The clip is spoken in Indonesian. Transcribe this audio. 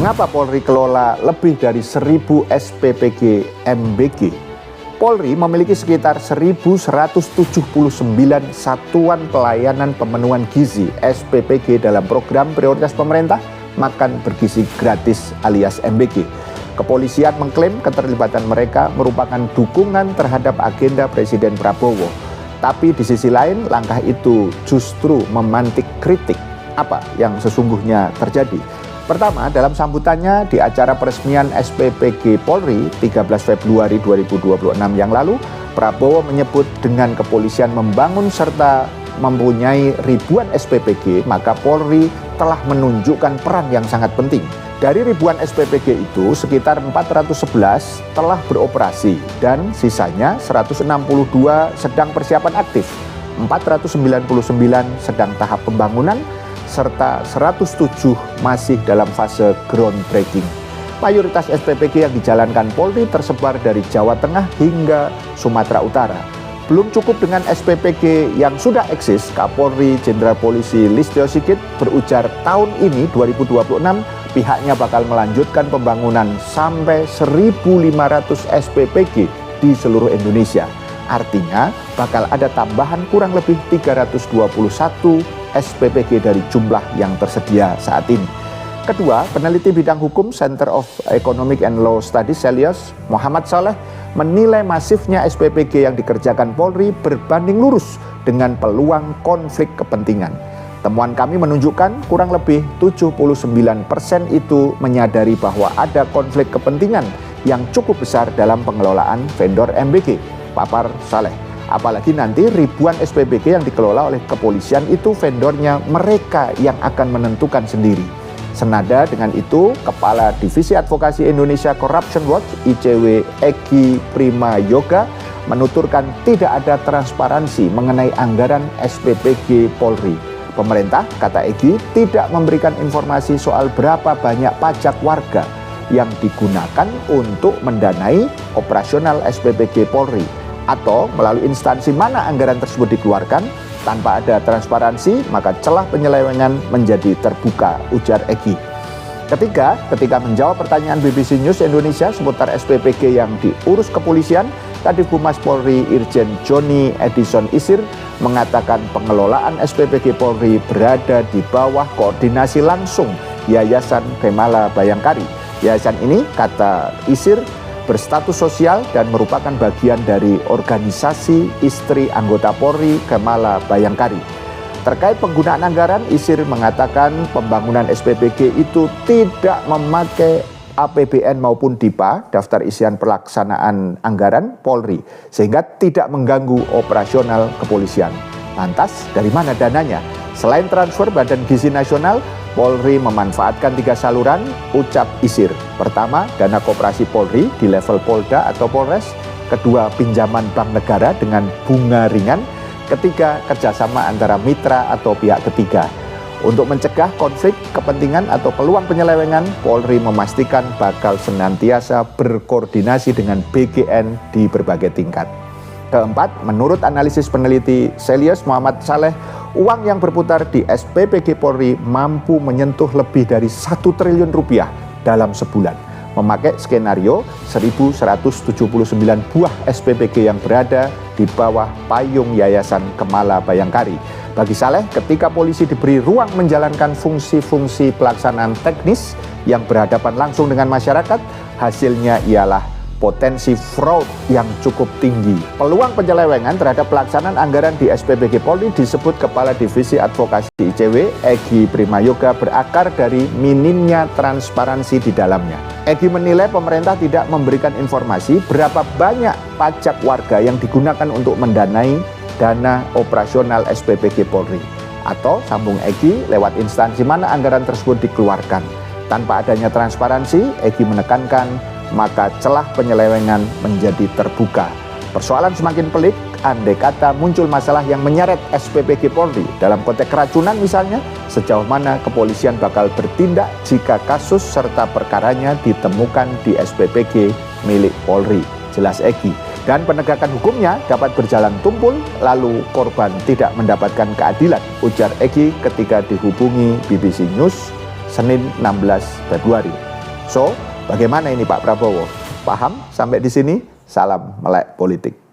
Mengapa Polri kelola lebih dari 1.000 SPPG MBG? Polri memiliki sekitar 1.179 satuan pelayanan pemenuhan gizi SPPG dalam program prioritas pemerintah Makan Bergizi Gratis alias MBG. Kepolisian mengklaim keterlibatan mereka merupakan dukungan terhadap agenda Presiden Prabowo. Tapi di sisi lain, langkah itu justru memantik kritik. Apa yang sesungguhnya terjadi? Pertama, dalam sambutannya di acara peresmian SPPG Polri 13 Februari 2026 yang lalu, Prabowo menyebut dengan kepolisian membangun serta mempunyai ribuan SPPG, maka Polri telah menunjukkan peran yang sangat penting. Dari ribuan SPPG itu, sekitar 411 telah beroperasi dan sisanya 162 sedang persiapan aktif, 499 sedang tahap pembangunan, serta 107 masih dalam fase groundbreaking. Mayoritas SPPG yang dijalankan Polri tersebar dari Jawa Tengah hingga Sumatera Utara. Belum cukup dengan SPPG yang sudah eksis, Kapolri Jenderal Polisi Listio Sigit berujar tahun ini 2026 pihaknya bakal melanjutkan pembangunan sampai 1.500 SPPG di seluruh Indonesia. Artinya bakal ada tambahan kurang lebih 321 SPPG dari jumlah yang tersedia saat ini. Kedua, peneliti bidang hukum Center of Economic and Law Studies Celios, Muhammad Saleh, menilai masifnya SPPG yang dikerjakan Polri berbanding lurus dengan peluang konflik kepentingan. Temuan kami menunjukkan kurang lebih 79% itu menyadari bahwa ada konflik kepentingan yang cukup besar dalam pengelolaan vendor MBG, papar Saleh. Apalagi nanti ribuan SPPG yang dikelola oleh kepolisian itu vendornya mereka yang akan menentukan sendiri. Senada dengan itu, Kepala Divisi Advokasi Indonesia Corruption Watch (ICW) Egy Primayoga menuturkan tidak ada transparansi mengenai anggaran SPPG Polri. Pemerintah, kata Egy, tidak memberikan informasi soal berapa banyak pajak warga yang digunakan untuk mendanai operasional SPPG Polri, atau melalui instansi mana anggaran tersebut dikeluarkan. Tanpa ada transparansi, maka celah penyelewengan menjadi terbuka, ujar Egy. Ketiga, ketika menjawab pertanyaan BBC News Indonesia seputar SPPG yang diurus kepolisian, Kadif Humas Polri Irjen Joni Edison Isir mengatakan pengelolaan SPPG Polri berada di bawah koordinasi langsung Yayasan Kemala Bayangkari. Yayasan ini, kata Isir, berstatus sosial dan merupakan bagian dari organisasi istri anggota Polri Kemala Bayangkari. Terkait penggunaan anggaran, Isir mengatakan pembangunan SPPG itu tidak memakai APBN maupun DIPA, daftar isian pelaksanaan anggaran Polri, sehingga tidak mengganggu operasional kepolisian. Lantas, dari mana dananya? Selain transfer Badan Gizi Nasional, Polri memanfaatkan 3 saluran, ucap Isir. Pertama, dana koperasi Polri di level Polda atau Polres. Kedua, pinjaman bank negara dengan bunga ringan. Ketiga, kerjasama antara mitra atau pihak ketiga. Untuk mencegah konflik kepentingan atau peluang penyelewengan, Polri memastikan bakal senantiasa berkoordinasi dengan BGN di berbagai tingkat. Keempat, menurut analisis peneliti Celios Muhammad Saleh, uang yang berputar di SPPG Polri mampu menyentuh lebih dari 1 triliun rupiah dalam sebulan, memakai skenario 1.179 buah SPPG yang berada di bawah payung Yayasan Kemala Bayangkari. Bagi Saleh, ketika polisi diberi ruang menjalankan fungsi-fungsi pelaksanaan teknis yang berhadapan langsung dengan masyarakat, hasilnya ialah potensi fraud yang cukup tinggi. Peluang penyelewengan terhadap pelaksanaan anggaran di SPPG Polri disebut Kepala Divisi Advokasi ICW Egy Primayoga berakar dari minimnya transparansi di dalamnya. Egy menilai pemerintah tidak memberikan informasi berapa banyak pajak warga yang digunakan untuk mendanai dana operasional SPPG Polri. Atau, sambung Egy, lewat instansi mana anggaran tersebut dikeluarkan. Tanpa adanya transparansi, Egy menekankan maka celah penyelewengan menjadi terbuka. Persoalan semakin pelik andai kata muncul masalah yang menyeret SPPG Polri dalam konteks keracunan misalnya, sejauh mana kepolisian bakal bertindak jika kasus serta perkaranya ditemukan di SPPG milik Polri, jelas Egy. Dan penegakan hukumnya dapat berjalan tumpul, lalu korban tidak mendapatkan keadilan, ujar Egy ketika dihubungi BBC News Senin 16 Februari. So, bagaimana ini Pak Prabowo? Paham sampai di sini? Salam melek politik.